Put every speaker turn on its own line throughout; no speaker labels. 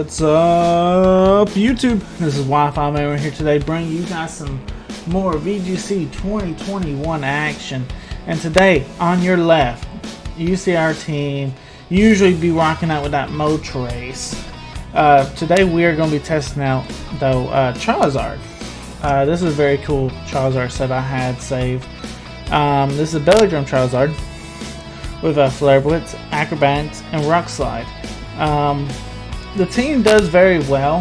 What's up, YouTube? This is Wi-Fi Man here today, bringing you guys some more VGC 2021 action. And today, on your left, you see our team usually be rocking out with that Moltres. Today, we are going to be testing out, though, Charizard. This is a very cool Charizard set I had saved. This is a Belly Drum Charizard with Flare Blitz, Acrobatics, and Rock Slide. The team does very well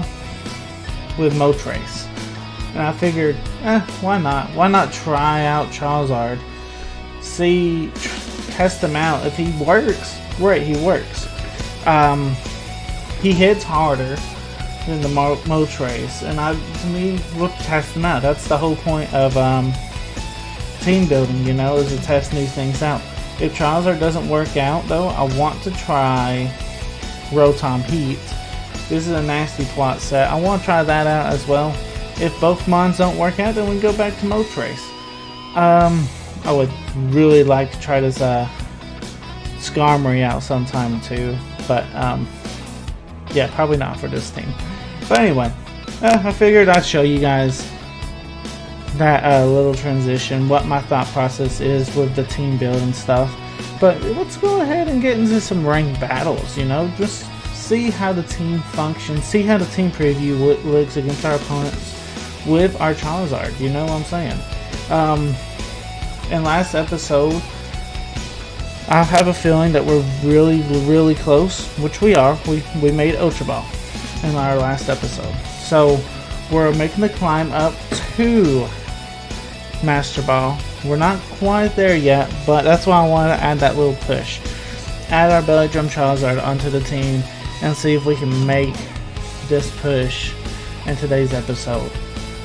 with Moltres, and I figured, why not? Why not try out Charizard? Test him out. If he works, great, he works. He hits harder than the Moltres, and to me, we'll test him out. That's the whole point of team building, you know, is to test new things out. If Charizard doesn't work out, though, I want to try Rotom Heat. This is a nasty plot set. I want to try that out as well. If both mines don't work out, then we can go back to Moltres. I would really like to try this Skarmory out sometime too, but yeah, probably not for this team. But anyway, I figured I'd show you guys that little transition, what my thought process is with the team build and stuff. But let's go ahead and get into some ranked battles, you know, just see how the team functions, see how the team preview looks against our opponents with our Charizard, you know what I'm saying? In last episode, I have a feeling that we're really close, which we are. We made Ultra Ball in our last episode. So we're making the climb up to Master Ball. We're not quite there yet, but that's why I wanted to add that little push. Add our Belly Drum Charizard onto the team and see if we can make this push in today's episode.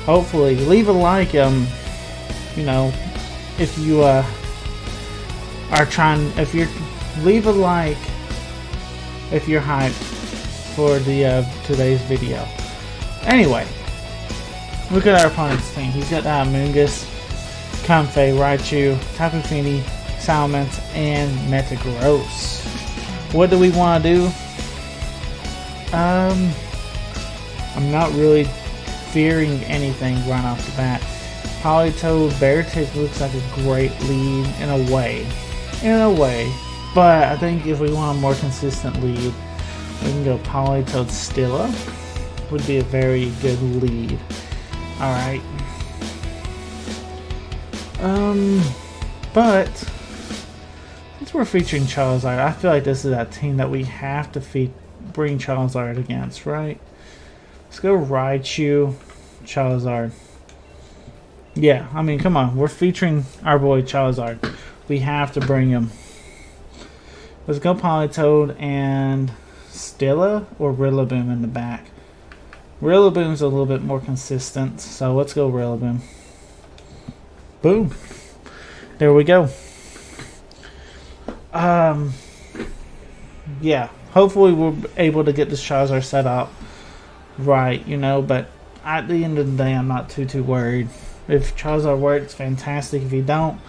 Hopefully, leave a like, you know, if you leave a like if you're hyped for the today's video. Anyway, look at our opponent's team. He's got Mungus, Comfey, Raichu, Tapu Fini, Salamence, and Metagross. What do we want to do? I'm not really fearing anything right off the bat. Politoed, Beartic looks like a great lead in a way. But I think if we want a more consistent lead, we can go Politoed Stilla. Would be a very good lead. Alright. But since we're featuring Charizard, I feel like this is that team that we have to bring Charizard against, right? Let's go Raichu, Charizard. Yeah, I mean, come on. We're featuring our boy Charizard. We have to bring him. Let's go Politoed and Stilla or Rillaboom in the back. Rillaboom's a little bit more consistent, so let's go Rillaboom. Boom. There we go. Yeah, hopefully we're able to get this Charizard set up right, you know, but at the end of the day, I'm not too worried. If Charizard works, fantastic. If he don't,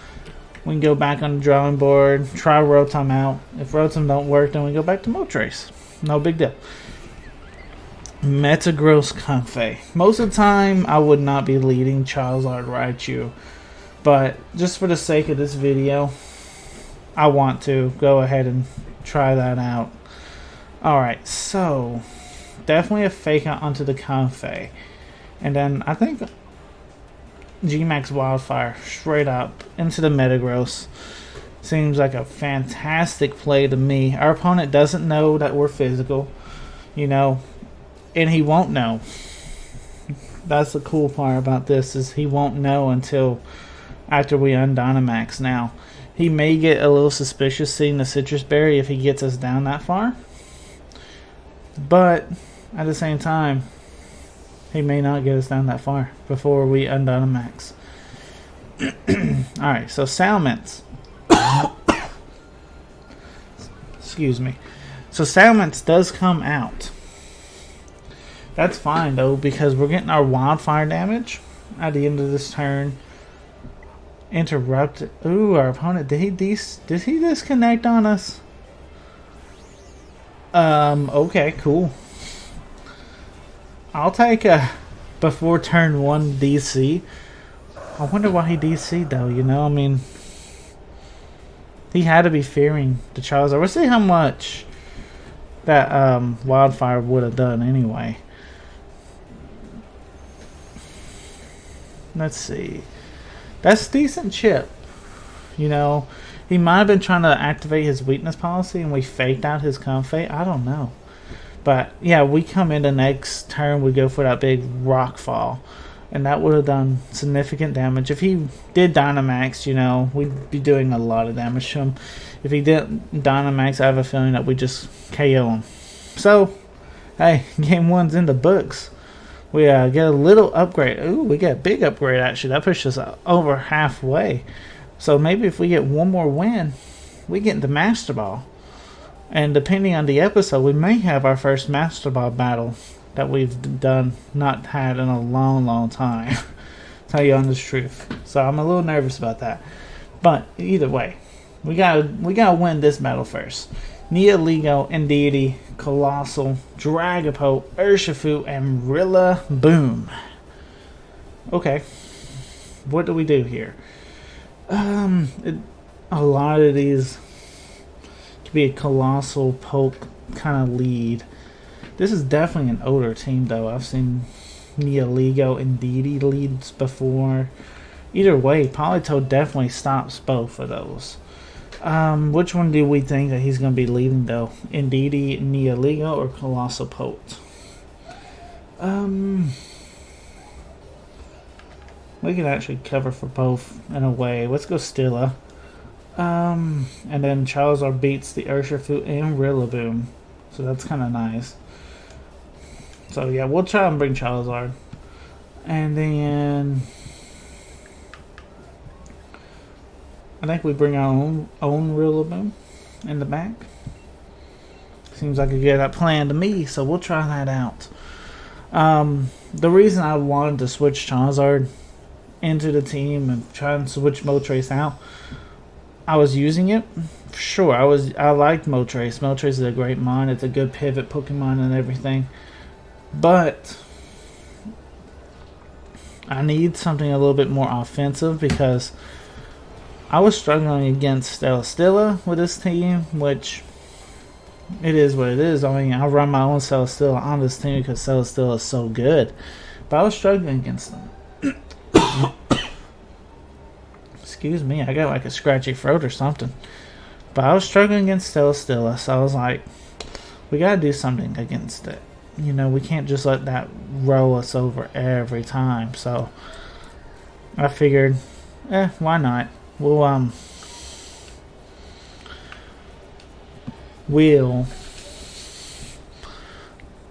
we can go back on the drawing board, try Rotom out. If Rotom don't work, then we go back to Moltres. No big deal. Metagross Comfey. Most of the time, I would not be leading Charizard Raichu, but just for the sake of this video, I want to go ahead and try that out. Alright, so definitely a fake out onto the Comfey. And then I think G-Max Wildfire straight up into the Metagross. Seems like a fantastic play to me. Our opponent doesn't know that we're physical, you know, and he won't know. That's the cool part about this, is he won't know until after we Undynamax. Now, he may get a little suspicious seeing the Citrus Berry if he gets us down that far, but at the same time, he may not get us down that far before we Undynamax. Alright, so Salamence. Excuse me. So Salamence does come out. That's fine though, because we're getting our wildfire damage at the end of this turn. Interrupted. Ooh, our opponent, did he disconnect on us? Okay, cool. I'll take a before turn 1 DC. I wonder why he DC'd though, you know? I mean, he had to be fearing the Charizard. We'll see how much that Wildfire would have done anyway. Let's see. That's decent chip. You know, he might have been trying to activate his weakness policy and we faked out his Comfey. I don't know. But yeah, we come into next turn, we go for that big rock fall. And that would have done significant damage. If he did Dynamax, you know, we'd be doing a lot of damage to him. If he didn't Dynamax, I have a feeling that we just KO him. So, hey, game 1's in the books. We get a little upgrade. Ooh, we get a big upgrade actually. That pushes us over halfway. So maybe if we get one more win, we get into Master Ball. And depending on the episode, we may have our first Master Ball battle that we've not had in a long time. Tell you honest truth. So I'm a little nervous about that. But either way, we gotta win this battle first. Neoligo, Indeedee, Colossal, Dragapult, Urshifu, and Rillaboom. Okay. What do we do here? A lot of these could be a Colossal Poke kind of lead. This is definitely an older team, though. I've seen Neoligo and Indeedee leads before. Either way, Politoed definitely stops both of those. Which one do we think that he's going to be leading, though? Indeedee, Neoligo, or Colossal Poke? We can actually cover for both in a way. Let's go Stilla. And then Charizard beats the Urshifu and Rillaboom. So that's kind of nice. So yeah, we'll try and bring Charizard. And then I think we bring our own Rillaboom in the back. Seems like a good plan to me, so we'll try that out. The reason I wanted to switch Charizard into the team and try and switch Moltres out, I was using it. Sure, I liked Moltres. Moltres is a great mon. It's a good pivot Pokemon and everything. But I need something a little bit more offensive because I was struggling against Stella with this team, which it is what it is. I mean, I run my own Stella on this team because Stella is so good. But I was struggling against them. Excuse me, I got like a scratchy throat or something. But I was struggling against Stella, so I was like, we gotta do something against it. You know, we can't just let that roll us over every time. So I figured, why not? We'll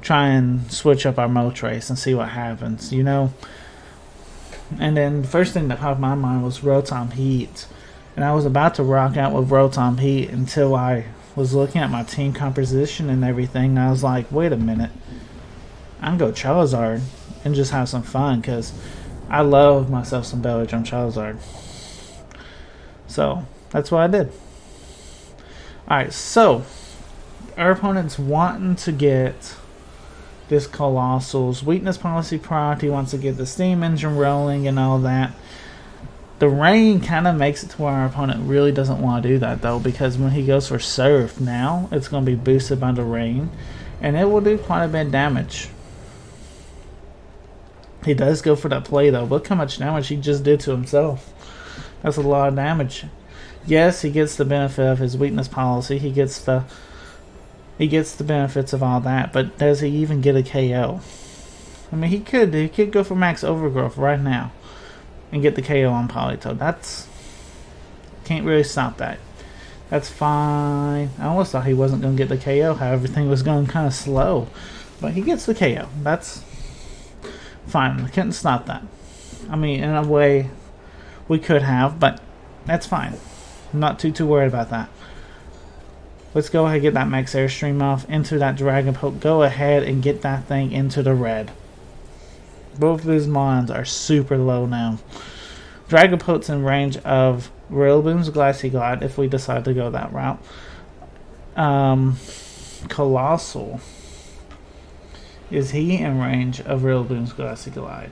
try and switch up our Moltres and see what happens, you know. And then the first thing that popped in my mind was Rotom Heat. And I was about to rock out with Rotom Heat until I was looking at my team composition and everything. And I was like, wait a minute. I can go Charizard and just have some fun because I love myself some Belgium Charizard. So that's what I did. Alright, so our opponent's wanting to get this Colossal's weakness policy proc. He wants to get the steam engine rolling and all that. The rain kind of makes it to where our opponent really doesn't want to do that though, because when he goes for Surf now, it's going to be boosted by the rain and it will do quite a bit of damage. He does go for that play though. Look how much damage he just did to himself. That's a lot of damage. Yes, he gets the benefit of his weakness policy. He gets the benefits of all that, but does he even get a KO? I mean, he could go for max overgrowth right now and get the KO on Politoed. Can't really stop that. That's fine. I almost thought he wasn't going to get the KO, how everything was going kind of slow. But he gets the KO. That's fine. I couldn't stop that. I mean, in a way, we could have, but that's fine. I'm not too worried about that. Let's go ahead and get that max airstream off into that Dragapult. Go ahead and get that thing into the red. Both of his mons are super low now. Dragapult's in range of Rillaboom's Glassy Glide if we decide to go that route. Colossal Is he in range of Rillaboom's Glassy Glide?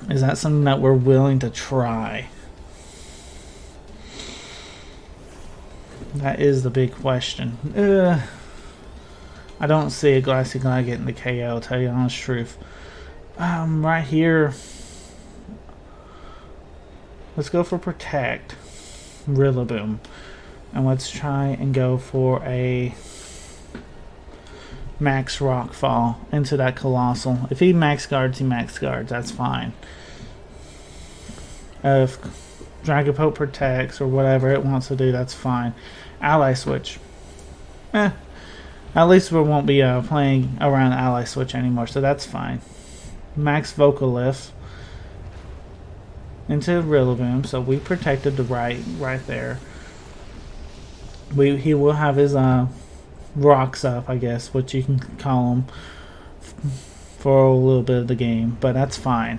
Is that something that we're willing to try? That is the big question. I don't see a Glassy Glide getting the KO, I'll tell you the honest truth. Right here, let's go for Protect Rillaboom. And let's try and go for a Max Rockfall into that Colossal. If he max guards, he max guards. That's fine. If Dragapult protects or whatever it wants to do, that's fine. Ally Switch. At least we won't be playing around Ally Switch anymore, so that's fine. Max Vocal Lift into Rillaboom, so we protected the right there. He will have his rocks up, I guess, what you can call them, for a little bit of the game, but that's fine.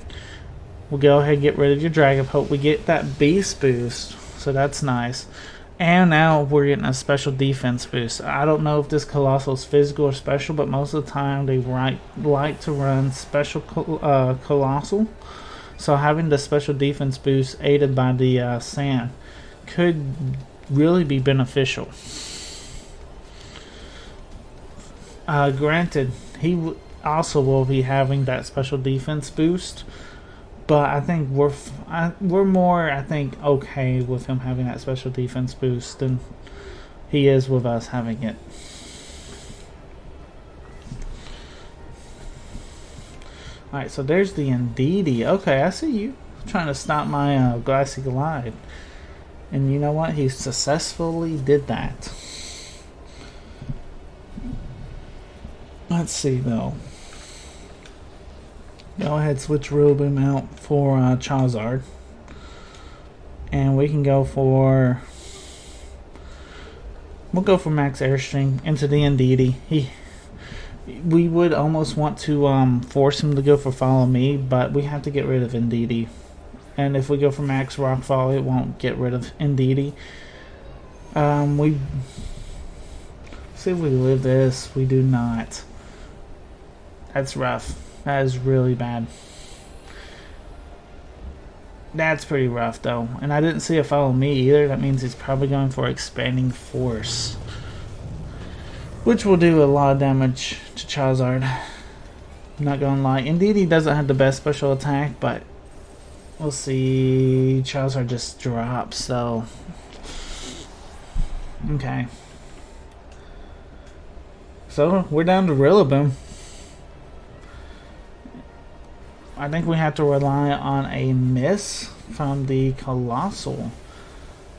We'll go ahead and get rid of your Dragapult. We get that Beast boost, so that's nice. And now we're getting a special defense boost. I don't know if this Colossal is physical or special, but most of the time they like to run special Colossal. So having the special defense boost aided by the sand could really be beneficial. Granted, he also will be having that special defense boost, but I think we're more, I think, okay with him having that special defense boost than he is with us having it. Alright, so there's the Indeedee. Okay, I see you trying to stop my Glassy Glide. And you know what? He successfully did that. Let's see, though. Go ahead, switch Rillaboom out for Charizard. And we can go for... We'll go for Max Airstream into the Indeedee. We would almost want to force him to go for Follow Me, but we have to get rid of Indeedee. And if we go for Max Rockfall, it won't get rid of Indeedee. We see if we live this. We do not. That's rough. That is really bad. That's pretty rough, though. And I didn't see a Follow Me either. That means he's probably going for Expanding Force, which will do a lot of damage to Charizard. I'm not gonna lie. Indeed, he doesn't have the best special attack, but we'll see. Charizard just drops, so... Okay. So, we're down to Rillaboom. I think we have to rely on a miss from the Colossal.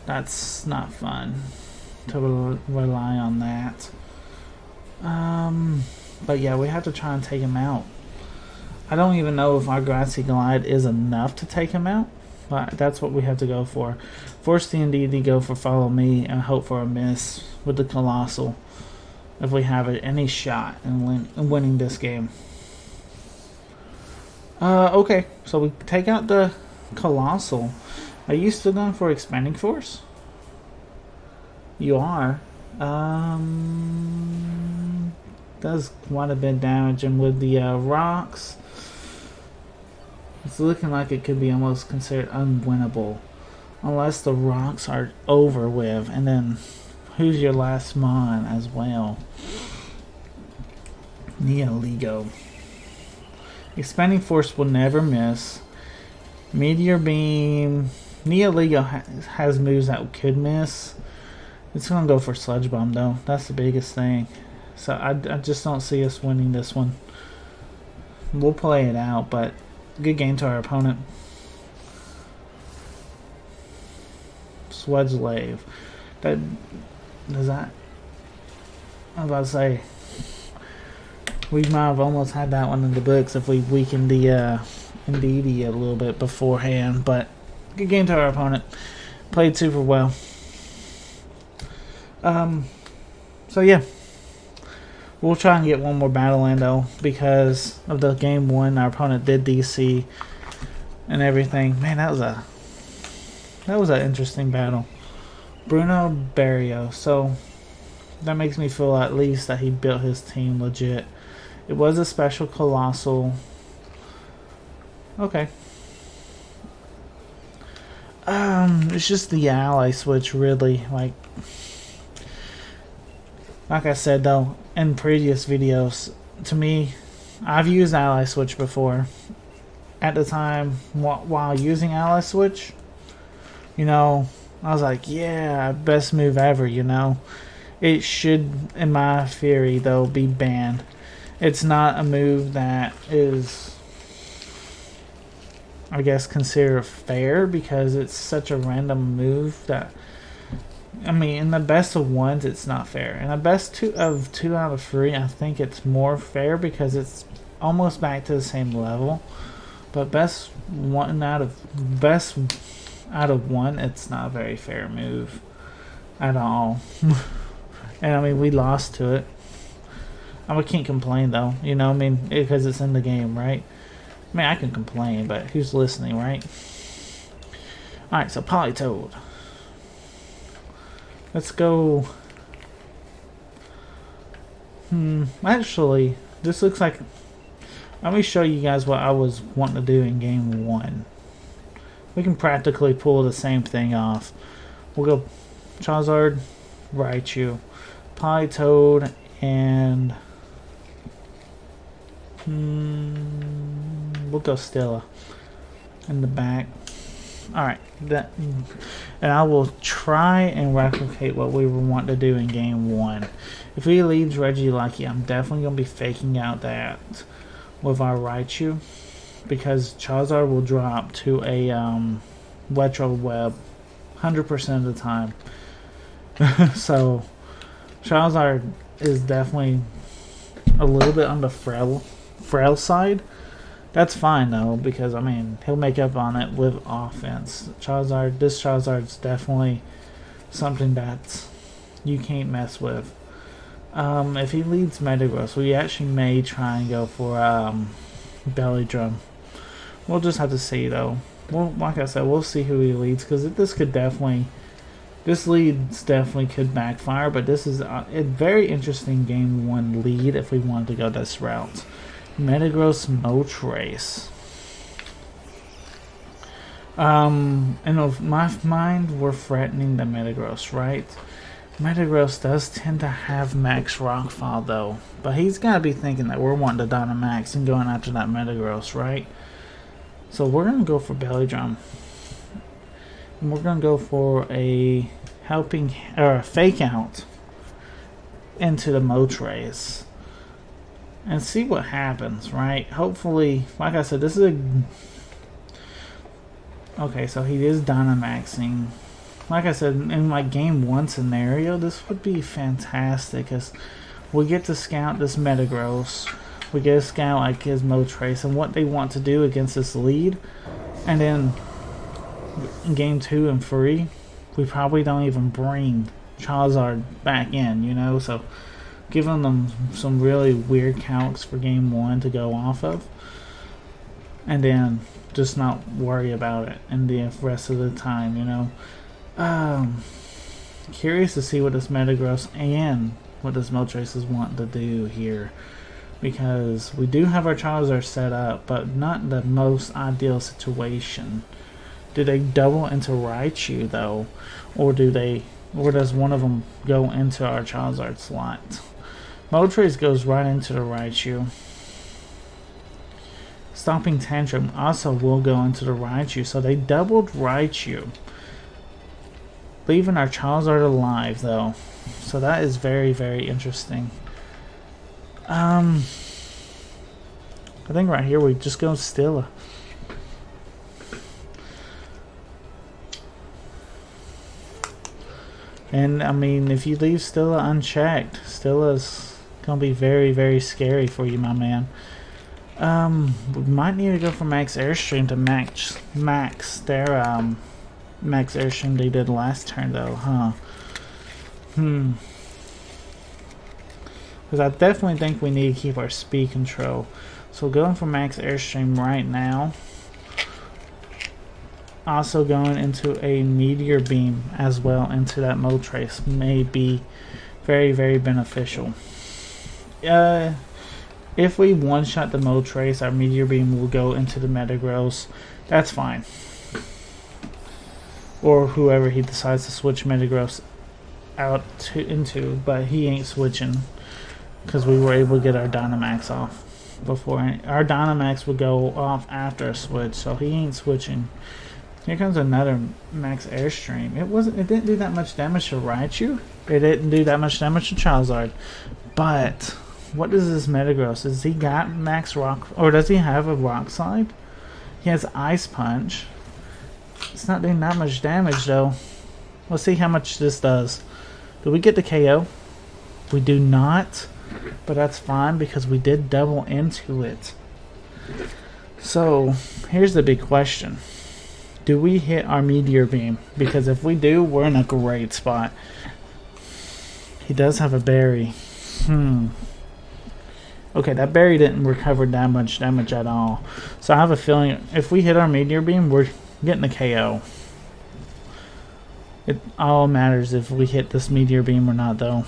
That's not fun to rely on that. But yeah, we have to try and take him out. I don't even know if our Glassy Glide is enough to take him out, but that's what we have to go for. Force the Indeedee to go for Follow Me and hope for a miss with the Colossal if we have any shot in winning this game. Okay, so we take out the Colossal. Are you still going for Expanding Force? You are. Does quite a bit of damage, and with the rocks, it's looking like it could be almost considered unwinnable. Unless the rocks are over with, and then who's your last mon as well? Neoligo. Expanding Force will never miss. Meteor Beam. Neoligo has moves that could miss. It's going to go for Sludge Bomb, though. That's the biggest thing. So I just don't see us winning this one. We'll play it out, but good game to our opponent. Sludge Lave. That does that. I was about to say we might have almost had that one in the books if we weakened the Indeedee a little bit beforehand, but good game to our opponent. Played super well. So yeah, we'll try and get one more battle in though, because of the game one our opponent did DC and everything. Man, that was an interesting battle. Bruno Barrio. So that makes me feel at least that he built his team legit. It was a special colossal. Okay. It's just the ally switch, really. Like I said though in previous videos, to me, I've used ally switch before. At the time, while using ally switch, you know, I was like, yeah, best move ever, you know. It should, in my theory though, be banned. It's not a move that is, I guess, considered fair because it's such a random move that, I mean, in the best of ones, it's not fair. In the best two out of 3, I think it's more fair because it's almost back to the same level. But best out of 1, it's not a very fair move at all. And I mean, we lost to it. I can't complain though, you know, I mean, because it's in the game, right? I mean, I can complain, but who's listening, right? Alright, so Politoed. Let's go. Actually, this looks like, let me show you guys what I was wanting to do in game 1. We can practically pull the same thing off. We'll go Charizard, Raichu, Politoed, and we'll go Stella in the back. Alright, and I will try and replicate what we were wanting to do in game 1. If he leaves Regieleki, I'm definitely going to be faking out that with our Raichu, because Charizard will drop to a Retro Web 100% of the time. So Charizard is definitely a little bit on the frail side. That's fine though, because I mean, he'll make up on it with offense. This Charizard's definitely something that you can't mess with. If he leads Metagross, we actually may try and go for Belly Drum. We'll just have to see though. Well, like I said, we'll see who he leads, because this leads definitely could backfire, but this is a very interesting game 1 lead if we wanted to go this route. Metagross Moltres. And of my mind, we're threatening the Metagross, right? Metagross does tend to have max Rockfall though, but he's gotta be thinking that we're wanting to Dynamax and going after that Metagross, right? So we're gonna go for Belly Drum. And we're gonna go for a fake out into the Moltres and see what happens, right? Hopefully, like I said, this is okay, so he is Dynamaxing. Like I said, in my game 1 scenario, this would be fantastic, because we get to scout this Metagross, we get to scout like his Moltres and what they want to do against this lead, and then in game 2 and 3, we probably don't even bring Charizard back in, you know, so giving them some really weird calcs for game 1 to go off of, and then just not worry about it in the rest of the time, you know. Curious to see what this Metagross and what this Moltres is wanting to do here, because we do have our Charizard set up, but not the most ideal situation. Do they double into Raichu though, or does one of them go into our Charizard slot? Moltres goes right into the Raichu. Stomping Tantrum also will go into the Raichu, so they doubled Raichu, leaving our Charizard alive though, so that is very, very interesting. I think right here we just go Stilla. And I mean, if you leave Stilla unchecked, Stilla's gonna be very, very scary for you, my man. We might need to go for Max Airstream to max their Max Airstream they did last turn though, huh? Because I definitely think we need to keep our speed control. So going for Max Airstream right now. Also going into a Meteor Beam as well into that Moltres may be Very, very beneficial. If we one-shot the Moltres, our Meteor Beam will go into the Metagross. That's fine. Or whoever he decides to switch Metagross out into, but he ain't switching because we were able to get our Dynamax off before. Our Dynamax would go off after a switch, so he ain't switching. Here comes another Max Airstream. It didn't do that much damage to Raichu. It didn't do that much damage to Charizard. But what does this Metagross? Has he got Max Rock, or does he have a Rock Slide? He has Ice Punch. It's not doing that much damage though. Let's see how much this does. Do we get the KO? We do not, but that's fine because we did double into it. So here's the big question. Do we hit our Meteor Beam? Because if we do, we're in a great spot. He does have a berry. Okay, that berry didn't recover that much damage at all. So I have a feeling if we hit our Meteor Beam, we're getting the KO. It all matters if we hit this Meteor Beam or not, though.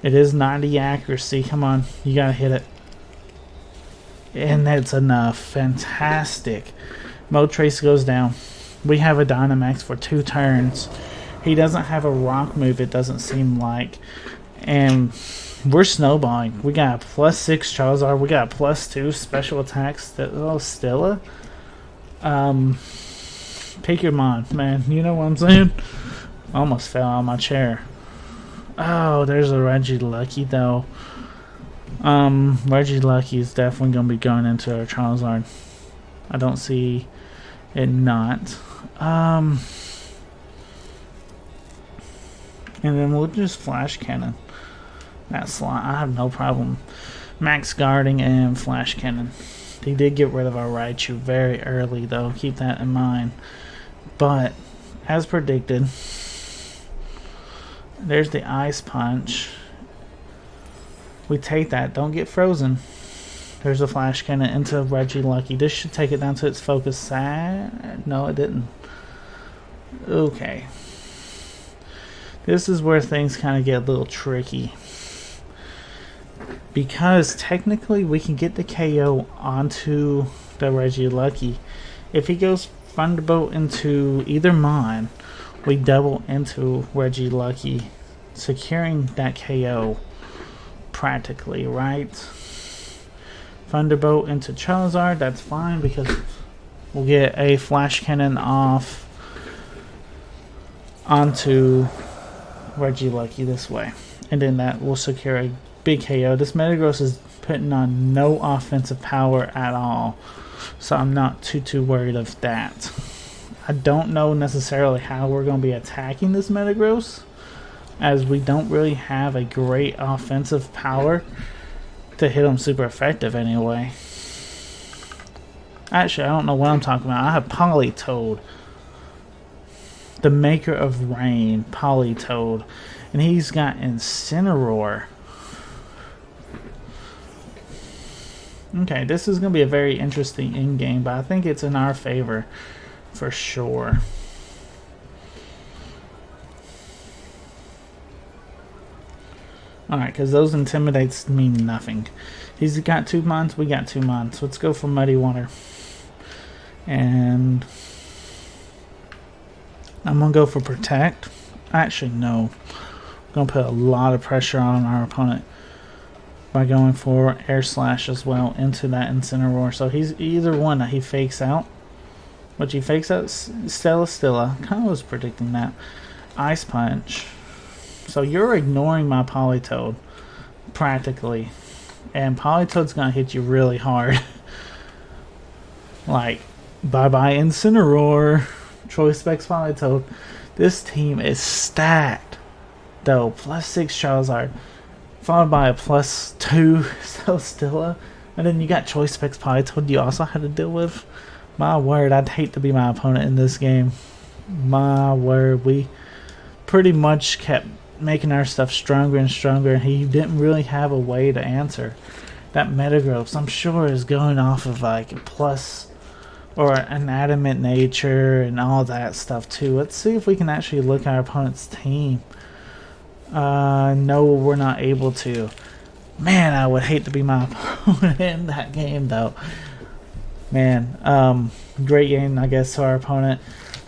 It is 90 accuracy. Come on, you gotta hit it. And that's enough. Fantastic. Moltres goes down. We have a Dynamax for 2 turns. He doesn't have a rock move, it doesn't seem like. And we're snowballing. We got a +6 Charizard. We got a +2 special attacks. Stella. Pick your mind, man. You know what I'm saying? Almost fell out of my chair. Oh, there's a Regilucky though. Regilucky is definitely going to be going into our Charizard. I don't see it not. And then we'll just Flash Cannon that slot. I have no problem max guarding and Flash Cannon. He did get rid of our Raichu very early though. Keep that in mind. But as predicted, there's the Ice Punch. We take that. Don't get frozen. There's a Flash Cannon into Regilucky. This should take it down to its focus. No, it didn't. Okay. This is where things kind of get a little tricky. Because technically we can get the KO onto the Regilucky. If he goes Thunderbolt into either mine, we double into Regilucky, securing that KO practically, right? Thunderbolt into Charizard, that's fine because we'll get a Flash Cannon off onto Regilucky this way. And then that will secure a big KO. This Metagross is putting on no offensive power at all. So I'm not too worried of that. I don't know necessarily how we're going to be attacking this Metagross, as we don't really have a great offensive power to hit him super effective anyway. Actually, I don't know what I'm talking about. I have Politoed, the maker of rain, Politoed, and he's got Incineroar. Okay, this is going to be a very interesting in-game, but I think it's in our favor for sure. Alright, because those intimidates mean nothing. He's got 2 months, we got 2 months. Let's go for Muddy Water. And I'm going to go for Protect. Actually, no. I'm going to put a lot of pressure on our opponent by going for Air Slash as well into that Incineroar. So he's either one that he fakes out. But he fakes out Stella. Kind of was predicting that. Ice Punch. So you're ignoring my Politoed practically. And Politoed's going to hit you really hard. Like, bye-bye Incineroar. Choice Specs Politoed. This team is stacked. Though, +6 Charizard. Followed by a +2 Stella. And then you got Choice Specs Politoed you also had to deal with. My word, I'd hate to be my opponent in this game. My word, we pretty much kept making our stuff stronger and stronger. He didn't really have a way to answer. That Metagross, I'm sure, is going off of like a plus or an adamant nature and all that stuff too. Let's see if we can actually look at our opponent's team. No, we're not able to. Man, I would hate to be my opponent in that game, though. Man, great game, I guess, to our opponent.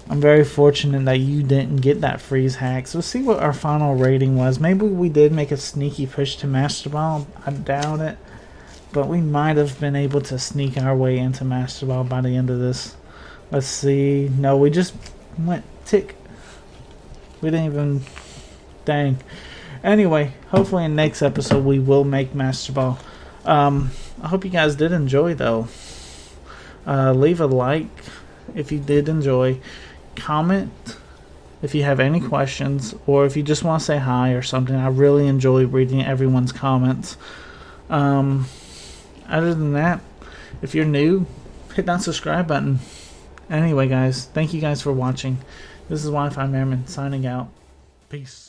I'm very fortunate that you didn't get that freeze hack. So let's see what our final rating was. Maybe we did make a sneaky push to Master Ball. I doubt it. But we might have been able to sneak our way into Master Ball by the end of this. Let's see. No, we just went tick. We didn't even... Dang. Anyway, hopefully in the next episode we will make Master Ball. I hope you guys did enjoy, though. Leave a like if you did enjoy. Comment if you have any questions, or if you just want to say hi or something. I really enjoy reading everyone's comments. Other than that, if you're new, hit that subscribe button. Anyway, guys, thank you guys for watching. This is Wi-Fi Merriman signing out. Peace.